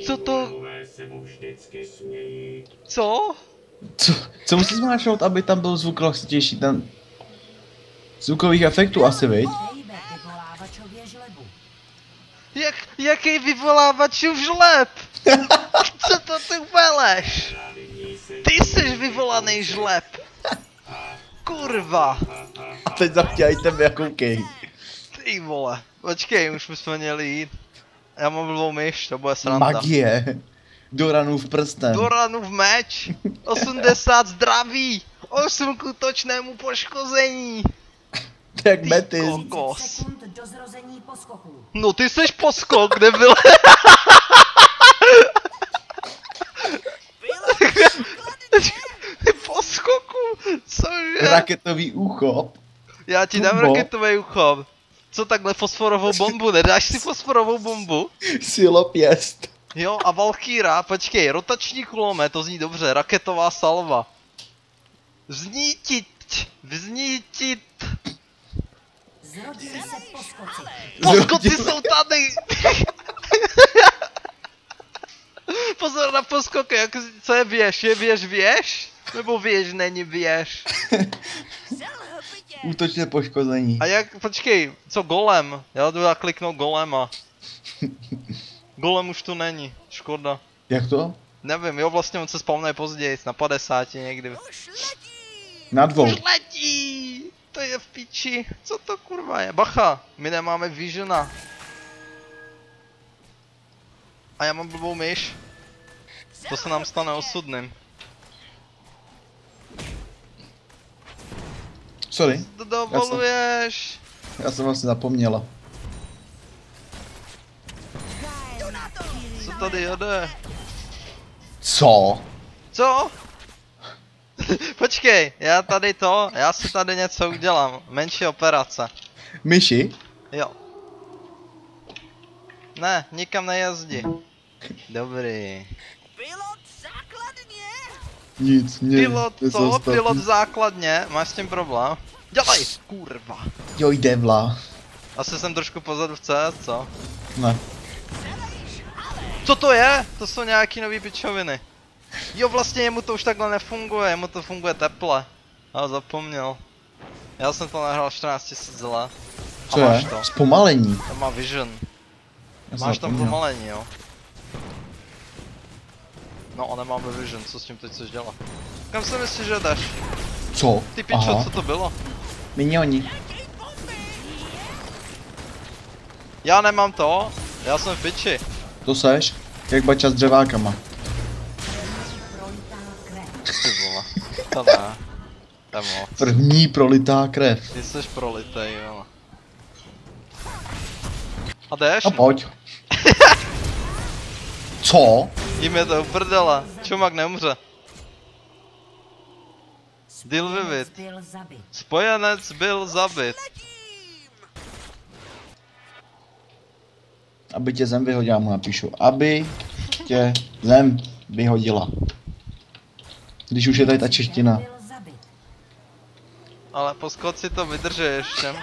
Co to? Co? Co musíš zmáčknout, aby tam byl zvuk hlasitější, ten... Zvukových efektů asi, viď? Jaký vyvolávačů žleb? Co to ty veleš? Ty jsi vyvolaný žleb. Kurva. A teď zachtěj tebe jako koukej. Ty vole. Počkej, už bychom měli jít. Já mám blbou myš, to bude sranda. Magie. Doranův prsten. Doranův meč. 80 zdraví. 8 k útočnému poškození. To jak Betis. Kokos. No ty seš poskok, nebyl. Poskoku, cože? Raketový úchop. Já ti dám raketový úchop. Co takhle fosforovou bombu, nedáš si fosforovou bombu? Silopěst. Jo a Valkýra, počkej, rotační kulomet, to zní dobře, raketová salva. Vznítit. Zrodili se poskoci. Poskoci jsou tady! Pozor na poskoky, co je věž? Je věž? Nebo věž není věž? Útočné poškození. A jak, počkej, co golem? Já jdu kliknout golema. Golem už tu není, škoda. Jak to? Nevím, jo vlastně on se spawne později, na 50 někdy. Na 2. Už letí! To je v piči, co to kurva je? Bacha, my nemáme visiona. A já mám blbou myš. To se nám stane osudným. Sorry. To dovoluješ. Já jsem vlastně zapomněla. Co tady jede? Co? Co? Počkej, já si tady něco udělám. Menší operace. Myši? Jo. Ne, nikam nejezdí. Dobrý. Nic, Pilot co? Pilot v základně? Máš s tím problém? Dělej! Kurva. Jo, jde vla. Asi jsem trošku pozadu v CS, co? Ne. Co to je? To jsou nějaký nový pičoviny. Jo, vlastně jemu to už takhle nefunguje, jemu to funguje teple. Já zapomněl. Já jsem to nahrál 14 000 let. Co je? To. Zpomalení. To má vision. Já Máš tam zapomněl. pomalení, jo? No a nemáme vision, co s tím teď chceš dělat? Kam si myslíš, že jdeš? Co? Ty pičo, co to bylo? Minioni. Já nemám to, já jsem v piči. To seš? Jak bača s dřevákama. Ty vole, to ne. To je moc. První prolitá krev. Ty jsi prolitej, jo. A jdeš? No pojď. Co? Jím je to uprdele. Čumak neumře. Deal with it. Spojenec byl zabit. Aby tě zem vyhodila, mu napíšu. Aby tě zem vyhodila. Když už je tady ta čeština. Ale po skoci to vydrží ještě.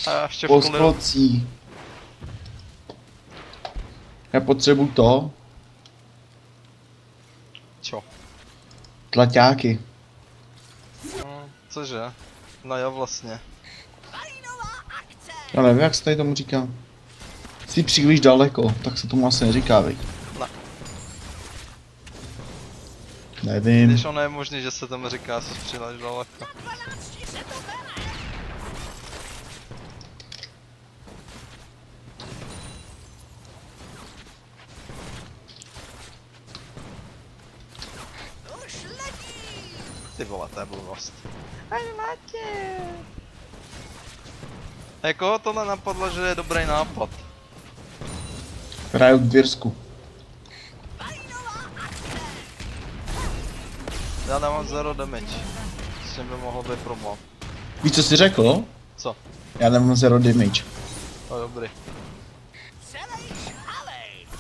A ještě v Po klidu. sklocí. Já potřebuju to. Čo? Tlaťáky. Cože? No jo vlastně. Já nevím, jak se tady tomu říká. Jsi příliš daleko, tak se tomu asi neříká, viď? Ne. Nevím. Když ono je možný, že se tomu říká, jsi příliš daleko. Ty vole, to je blbost. Jako tohle napadlo, že je dobrý nápad. Hraju v Dvěrsku. Já nemám zero damage. S tím by mohl být problém. Víš, co jsi řekl? Co? Já nemám zero damage. No dobrý.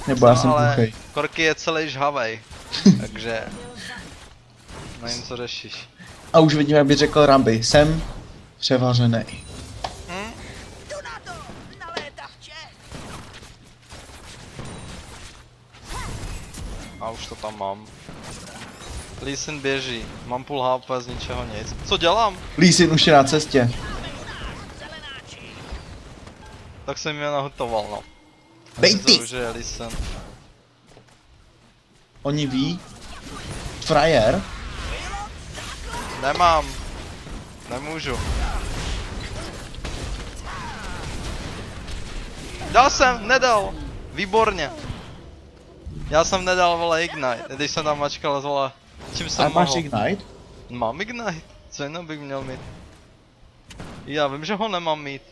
Nebo já No, jsem ale hluchej. Korky je celý žhavej. Takže... Nevím, co řešíš. A už vidím, jak by řekl Ramby. Jsem převařený. Hm? A už to tam mám. Lee Sin běží, mám půl HP z ničeho nic. Co dělám? Lee Sin už je na cestě. Tak jsem je nahotoval, no. Bej ty! To už je Lee Sin. Oni ví. Frajer. Nemám. Nemůžu. Dal jsem, nedal. Výborně. Já jsem nedal, vole, Ignite, když jsem tam mačkal, vole, čím jsem A máš mohl. Ignite? Mám Ignite, co jiného bych měl mít? Já vím, že ho nemám mít.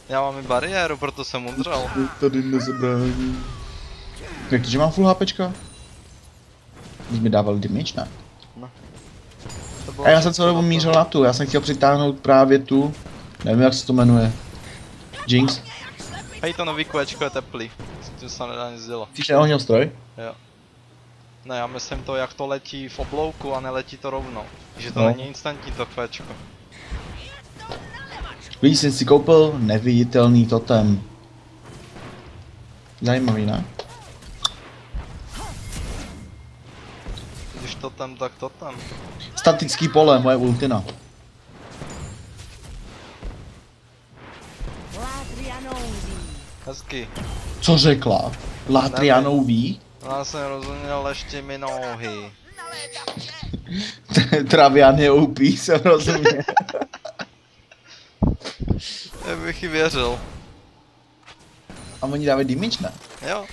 Já mám i bariéru, proto jsem umřel. Tady nezabrání. Jak to, že mám full HPčka? Když mi dával damage, ne? No. A já jsem celou dobu mířil na tu, já jsem chtěl přitáhnout právě tu. Nevím, jak se to jmenuje. Jinx? Hej, to nový QEčko je teplý. S tím se nedá nic dělat. Jsi neohnil stroj? Jo. Ne, já myslím to, jak to letí v oblouku a neletí to rovnou. Že to No. není instantní to QEčko. Lee Sin si koupil neviditelný totem. Zajímavý, ne? Když to tam, tak to tam. Statický pole, moje ultina. Hezky. Co řekla? Latrianou ví? Já jsem rozuměl ještě mi nohy. Travian je OP, jsem rozuměl. Já bych ji věřil. A oni dávají damage, ne? Jo.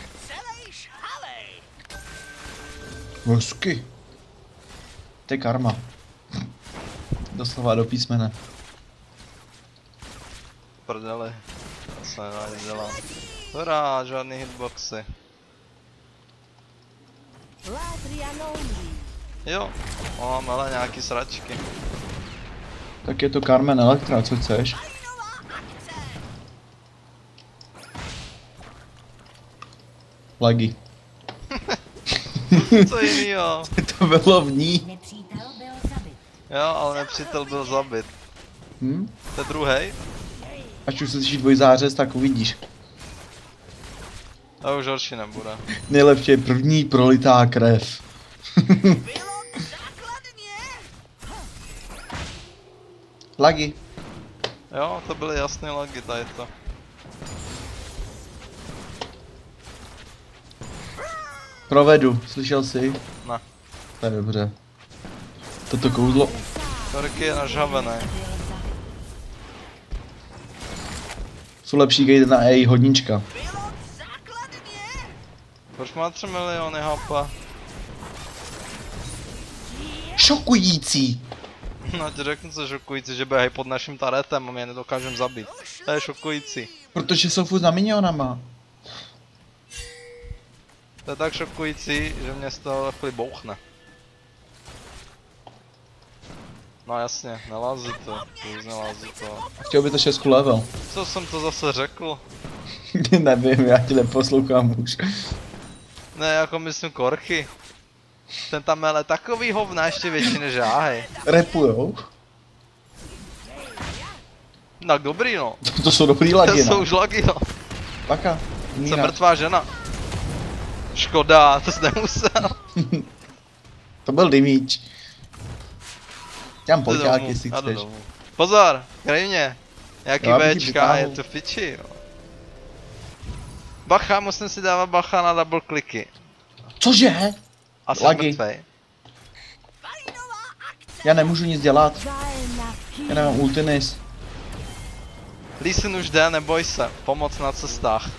Hezky. To je karma. Doslova do písmene. Prdeli. To se nedá nic dělat. Hurá, žádný hitboxy. Jo, mám ale nějaký sračky. Tak je to Carmen Electra, co chceš? Lagy. Co jinýho? To bylo v ní. Nepřítel byl zabit. Jo, ale nepřítel byl zabit. Hm? To je druhej? Až už slyšíš dvojzářez, tak uvidíš. A už horší nebude. Nejlepší je první prolitá krev. Lagy. Jo, to byly jasné lagy, tady to. Provedu, slyšel jsi? Ne. To je dobře. Toto kouzlo. Torky je nažhavené. Jsou lepší gate na A, hodnička. Proč má 3 miliony HP? Šokující. No ti řeknu, co je šokující, že běhají pod naším taretem a my je nedokážem zabít. To je šokující. Protože jsou furt za minionama. To je tak šokující, že mě z toho chvíli bouchne. No jasně, nelází to, vůbec nelází to. Chtěl by to 6 level. Co jsem to zase řekl? Nevím, já tě neposlouchám už. Ne, jako myslím Korchy. Ten tam mele takový hovna, ještě větší než já, hej. Repujou? Tak dobrý no. To jsou dobrý To lagy, jsou no. už lagy no. Paka. Jsem Míra. mrtvá žena. Škoda, to jsi nemusel. To byl damage. Já mám Jdu pojďák, domů, jestli já jdu chceš. domů. Pozor, krajně. Jaký Já bych ji Bčka, vytáhl. je to v piči, jo. Bacha, musím si dávat bacha na double kliky. Cože? A jsem Lagy. mrtvej. Já nemůžu nic dělat. Já nemám ultinis. Lee Sin už jde, neboj se. Pomoc na cestách.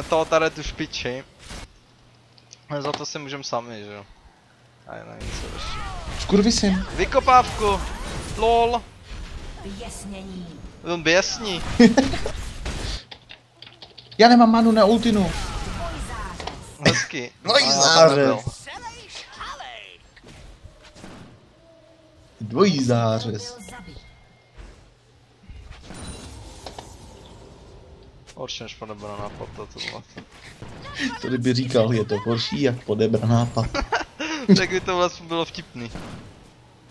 Toho tady tu špiči. Za to si můžem sami, že jo. A je nevím co ještě. Skurvisím. Vykopávku! LOL! Vyjasnění. On běsní. Já nemám manu na ultinu. Hezky. No i A já tam zářez. nebyl. Dvojí zářez. Byl zabit. Horší než podebraná pata, tohle. To kdyby říkal, je to horší jak podebraná pata. Tak by to vlastně bylo vtipný.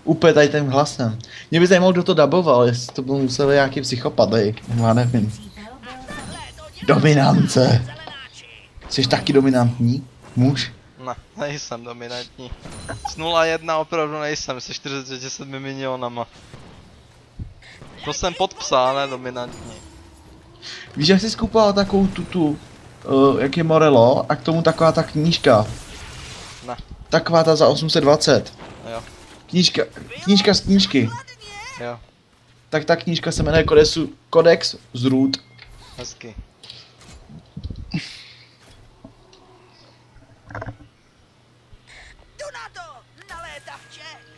Úplně tady tím hlasem. Mě by zajímalo, kdo to daboval, jestli to byl musel nějaký psychopat, já nevím. Přítel byl zabit. Dominance. Jsi taky dominantní muž? Ne, nejsem dominantní. Z 0-1 opravdu nejsem, se 47 milionama. To jsem podpsal, ne dominantní. Víš, jak jsi skoupala takovou jak je Morello, a k tomu taková ta knížka. Ne. Taková ta za 820. Jo, Knížka z knížky. jo, Tak ta knížka se jmenuje Kodex Zrůd. hezky.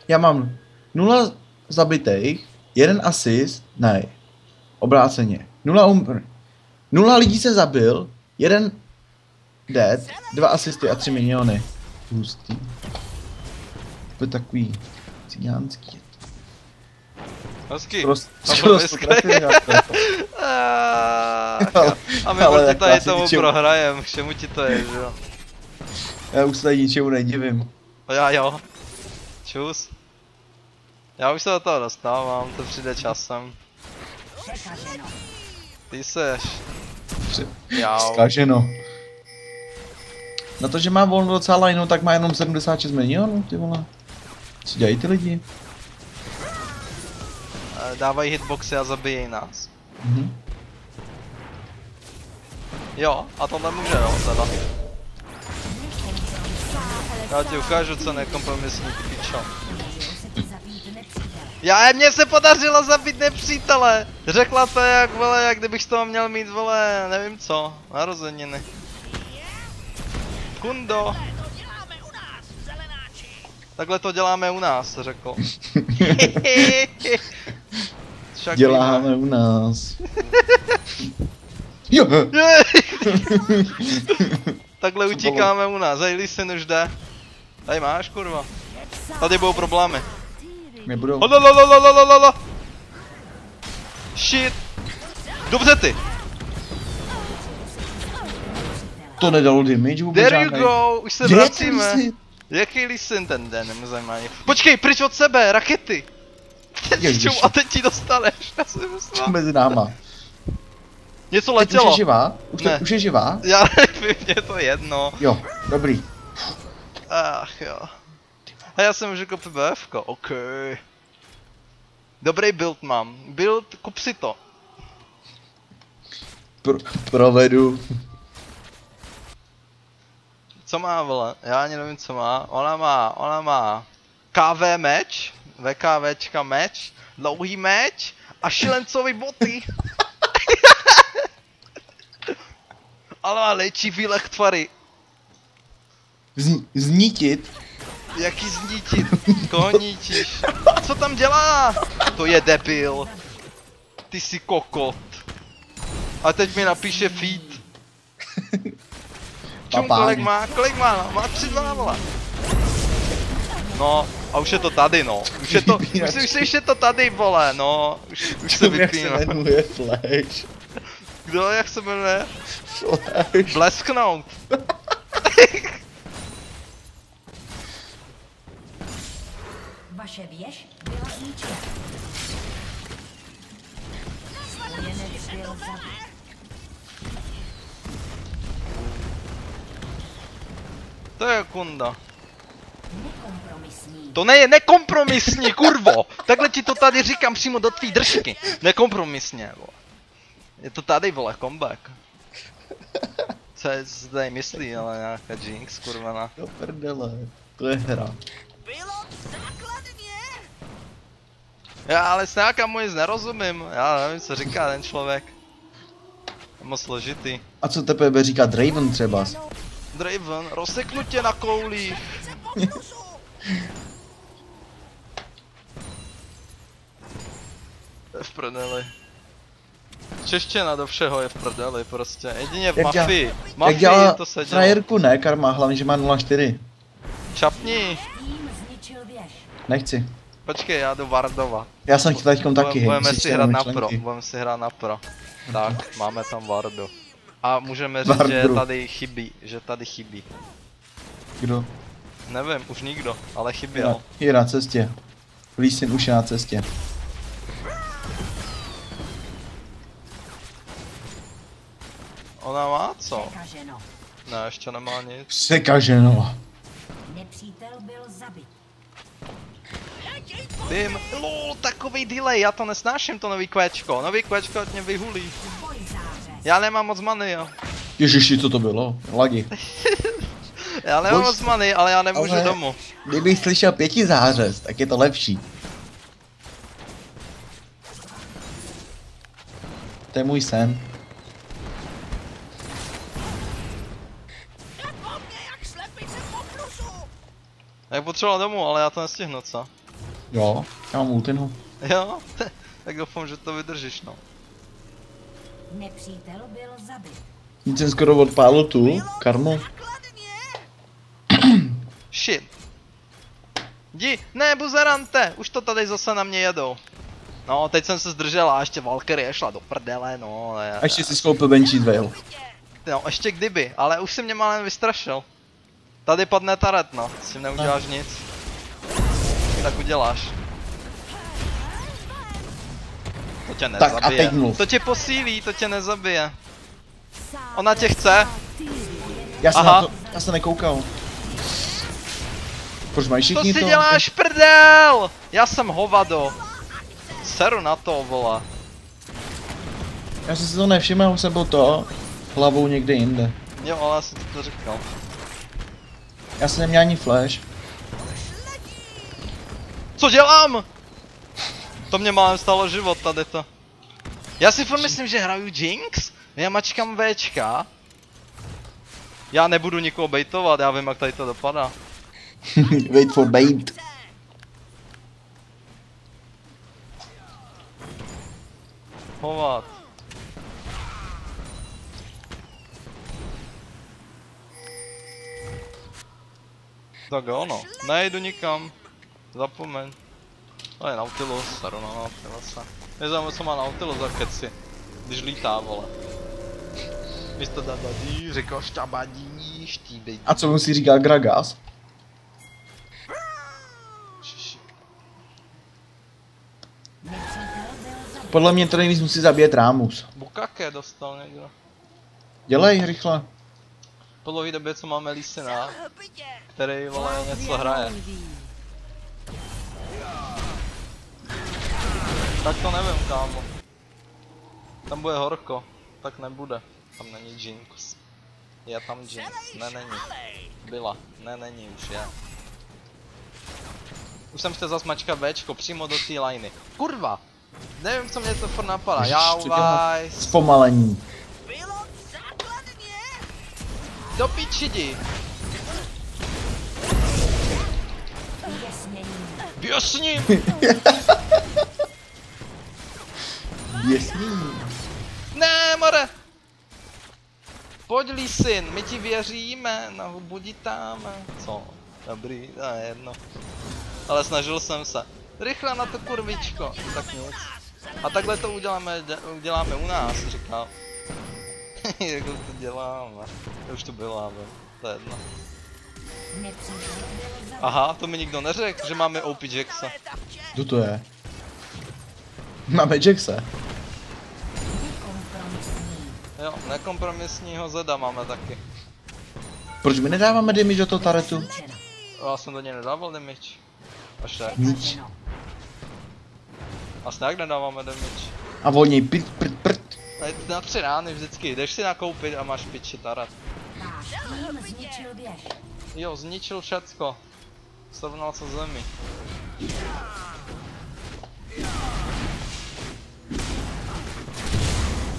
Já mám 0 zabitých, 1 asist, ne, obráceně. 0 lidí se zabil, 1 dead, 2 asisty a 3 miniony. Hustý. To je takový cigánský. Hezky. A my ale proti tady asi tomu ničemu- prohrajem, k čemu ti to je, že jo? Já už se tady ničemu nedivím. A já jo. Čus. Já už se do toho dostávám, to přijde časem. Překaženo. Ty seš. Pře- Jau. Zkaženo. Na to, že má volno docela lineu, tak má jenom 76 milionů, ty vole. Co dělají ty lidi? Dávají hitboxy a zabíjejí nás. Mhm. Jo, a tohle může jo, teda. Já ti ukážu, co nekompromisní, ty pičo. Se ti zabít nepřítele. Mně se podařilo zabít nepřítele! Řekla to jak, vole, jak kdybych z toho měl mít, vole, nevím co, narozeniny. Kundo! Takhle to děláme u nás, řekl. Však Děláme u nás. Jo. Jej! Takhle utíkáme u nás, hej, Lee Sin už jde. Tady máš, kurva. Tady budou problémy. Nebudou. Hodolololololololo. Shit. Dobře ty. To nedalo damage vůbec There you žádnej. go, už se Kde je vracíme. ten Lee Jaký Lee Sin ten den, nezajímá mě. Počkej, pryč od sebe, rakety. Ježiši. A teď ti dostaneš, já si Sin? myslel. Mezi náma. Něco Teď už letělo. je živá? Ne. Už je živá? Já nevím, mě je to jedno. Jo, dobrý. Ach jo. A já jsem už řekl PBFko, OK. Dobrý build mám. Build, kup si to. Provedu. Co má, vole? Já ani nevím, co má. Ona má KV meč, VKVčka meč, dlouhý meč a šilencový boty. Ale má léčivý lechtvary. Znítit. Jaký znítit? Koho nítíš? Co tam dělá? To je debil. Ty jsi kokot. A teď mi napíše feed. Čum, kolik má? Kolik má? No, má 3-2, vole. No, a už je to tady, no. Už je to, už je to tady, vole, no. Už se Jak se vypíná. jmenuje Flash. Kdo, jak se jmenuje? Flash. Blesknout. Vaše věž byla zničena. Spojenec byl zabit. To je kunda. Nekompromisní. To je nekompromisní, kurvo! Takhle ti to tady říkám přímo do tvý držky. Nekompromisně, vole. Je to tady, vole, comeback. Co je se tady myslí, ale nějaká Jinx, kurva. Do prdele. To je hra. Já ale s nějaká nic nerozumím. Já nevím, co říká ten člověk. Je moc složitý. A co tebe říká Draven třeba? Draven, rozseknu tě na koulích. Je v prdeli. Čeština do všeho je v prdeli prostě, jedině v Jak dělá- mafii. Jak Mafii dělá to se dělá. frajerku, ne? Karma, hlavně, že má 0,4. Čapni, Tým zničil věž. Nechci. počkej, já jdu vardovat. Já jsem chtěl teďkom taky, hej. Budeme musíš si si hrát jenom na pro, myšlenky. budeme si hrát na pro. Tak, máme tam vardu. A můžeme říct, že Vardru. tady chybí, Kdo? Nevím, už nikdo, ale chyběl. Je na cestě. Lee Sin už je na cestě. Ona má co? Překaženo. Ne, ještě nemá nic. Překaženo. Nepřítel byl zabit. Bim. Lol, takový delay, já to nesnáším, to nový kvéčko. Nový kvéčko ať mě vyhulí. Boj záře. Já nemám moc many, jo. Ježiši, co to bylo? Lagi. Já nemám Bož- moc many, ale já nemůžu Ale- domů. Kdybych slyšel 5 zářez, tak je to lepší. To je můj sen. Já potřeboval domů, ale já to nestihnu, co? Jo, já mám ultinu. Jo? Tak doufám, že to vydržíš, no. Nepřítel byl zabit. Teď jsem skoro odpálil tu karmu. Shit. Jdi, ne, buzerante, už to tady zase na mě jedou. No, teď jsem se zdržel a ještě Valkyrie šla do prdele, no, ale... A ještě si skoupil Benchit Veil. No, ještě kdyby, ale už si mě málem vystrašil. Tady padne taret, no, s tím neuděláš nic. Tak uděláš. To tě Tak a nezabije. teď mluv. To tě posílí, to tě nezabije. Ona tě chce. Já jsem, Aha. na to, já jsem nekoukal. Proč mají To všichni si to? děláš prdel! Já jsem hovado. Seru na to, vole. Já jsem si to nevšiml, jsem byl to hlavou někde jinde. Jo, ale já jsem ti to říkal. Já jsem neměl ani flash. Co dělám? To mě málem stalo život tady to. Já si furt myslím, že hraju Jinx. Já mačkám Včka. Já nebudu nikoho bejtovat, já vím, jak tady to dopadá. Wait for bait. Hovat. Tak jo, no. Nejdu nikam. Zapomeň. To je Nautilus, seru na Nautiluse. Nezajímavé, co má Nautilus za keci. Když lítá, vole. Místo dabadí, řekl štabadí, štíbej. A co musí říkat Gragas? Nepřítel byl zabit. Podle mě to nejvíc musí zabíjet Rámus. Bukake dostal někdo. Dělej rychle. Po dlouhé době, co máme Lisina, který, vole, něco hraje. Tak to nevím, kámo. Tam bude horko, tak nebude. Tam není Jinx. Je tam Jinx, ne není. Byla, ne není už je. Už jsem chtěl zas mačkat Včko přímo do té liney. Kurva! Nevím, co mě to furt napadá. Ježiš, Já co dělá? uvajs. Zpomalení. Do piči jdi. Uvěsnění. Běsni! Jasný. Ne, more! Pojď, Lisin, my ti věříme, na hubu dítáme. Co? Dobrý, to je jedno. Ale snažil jsem se. Rychle na to kurvičko, tak nic. A takhle to uděláme u nás, říkal. Jak to děláme? To už to bylo, ale to je jedno. Nepřítel byl zabit. Aha, to mi nikdo neřekl, že máme OP Jacksa. Kdo to je? Máme Jackse. Kompromisní. Jo, nekompromisního Zeda máme taky. Proč my nedáváme damage do toho taretu? Zničeno. Já jsem do něj nedával damage. Až tak. Nic. Přetaženo. Asi jak nedáváme damage. A volněj prd. Na 3 rány vždycky, jdeš si nakoupit a máš piči tarat. Náš tým zničil věž. Jo, zničil všecko. Srovnal se zemi.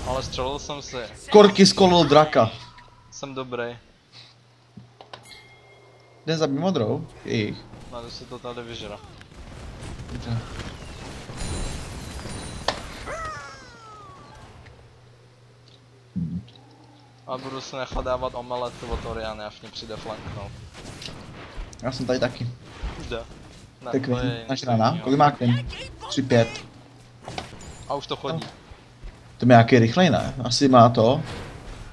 Ale střelil jsem si. Korky skolil draka. Jsem dobrý. Jde zabít modrou? Jejich. Jdu si to tady vyžra. Dobře. A budu si nechat dávat omelety od Oriany, až mě přijde flanknout. Já jsem tady taky. Jde. Ne, Tak to je naš něco rána. jinýho. Kolik má Queen? 3-5. A už to chodí. To má nějaký rychlej, ne? Asi má to.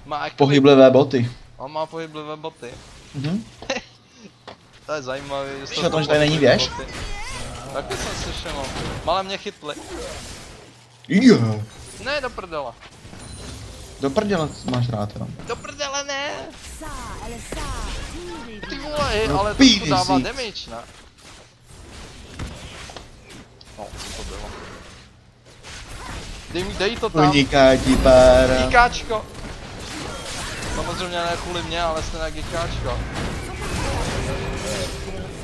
Má jakoby- Pohyblivé boty. On má pohyblivé boty. Mhm. To je zajímavý, že Víš o tom, že tady není věž? boty. Taky jsem slyšel, no. Malé mě chytli. Jo. Ne, do prdela. Do prdele máš rád, jo. Do prdele ne! Sál. Ty vole, No, ale to pídy dává si. damage, ne? No, to bylo. Dej to tam. Uniká ti pára. Gikáčko. Samozřejmě ne kvůli mě, ale jste na gikáčko.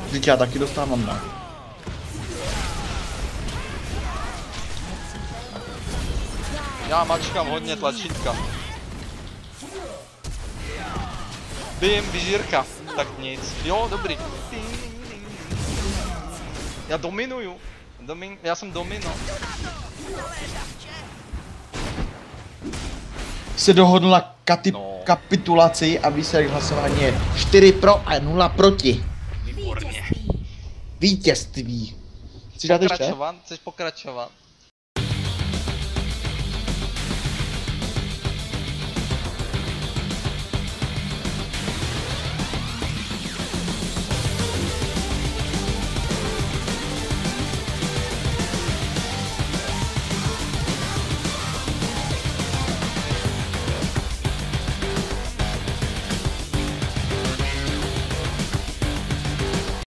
Vždyť já taky dostávám, ne? Já mačkám hodně tlačítka. Bim, vyžírka. Tak nic. Jo, dobrý. Já dominuju. Já jsem domino. Se dohodla No. kapitulaci a výsledek hlasování je 4 pro a 0 proti. Výborně. Vítězství. Chceš dát ještě? Chceš pokračovat?